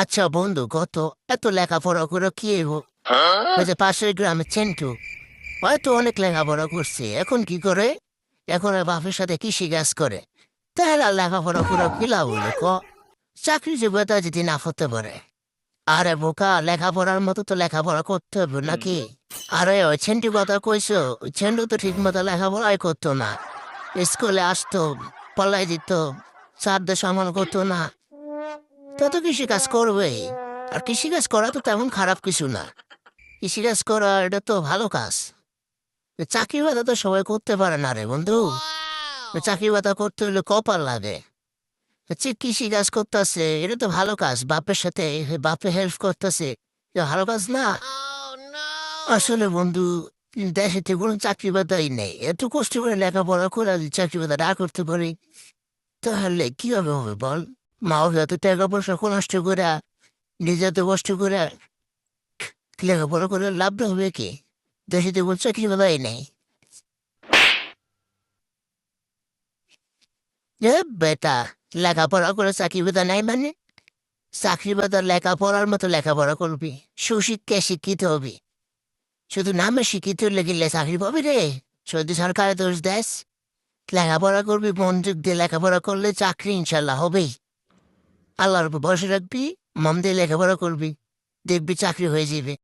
আচ্ছা বন্ধু, কত এত লেখাপড়া করে কি হইব? ওই যে পাশের গ্রামে চেন্টু, হয়তো অনেক লেখাপড়া করছে, এখন কি করে? এখন ওর বাপের সাথে কৃষি কাজ করে। তাহলে আর লেখাপড়া করে কি লাভ হইলো ক? চাকরি যোগ্যতা যদি না করতে পারে। আরে বোকা, লেখাপড়ার মতো তো লেখাপড়া করতে হবে নাকি? আরে ওই চেন্টু কথা কইছো, ওই চেন্টু তো ঠিক মতো লেখাপড়াই করতো না। স্কুলে আসতো, পলাই দিত, স্যারদের সম্মান করতো না। তা তো কৃষিকাজ করবে। আর কৃষিকাজ করা তো তেমন খারাপ কিছু না। কৃষিকাজ করা এটা তো ভালো কাজ। চাকরি বাদা তো সবাই করতে পারে না রে বন্ধু। চাকরি বাদা করতে হলে কপাল লাগে। কৃষিকাজ করতেছে, এটা তো ভালো কাজ। বাপের সাথে বাপে হেল্প করতেছে, এটা ভালো কাজ না? আসলে বন্ধু, দেশেতে কোনো চাকরি বাদাই নেই। এত কষ্ট করে লেখাপড়া করে যদি চাকরি বাদা না করতে পারি, তাহলে কিভাবে হবে বল? মা বাবা এত টাকা পয়সা নষ্ট করে, নিজে এত কষ্ট করে লেখাপড়া করে লাভটা হবে কি? দেশে তো কোনো চাকরি বাদাই নেই। এ বেটা, লেখাপড়া করে চাকরি বাদা নাই মানে? চাকরি বাদা লেখাপড়ার মতো লেখাপড়া করবি, সুশিক্ষায় শিক্ষিত হবি। শুধু নামে শিক্ষিত লেগিলে চাকরি পাবি রে? সৌদি সরকারের দোষ দেশ। লেখাপড়া করবি, মনোযোগ দিয়ে লেখাপড়া করলে চাকরি ইনশাল্লাহ হবেই। আল্লাহর উপর ভরসা রাখবি, মন দিয়ে লেখাপড়া করবি, দেখবি চাকরি হয়ে যাবে।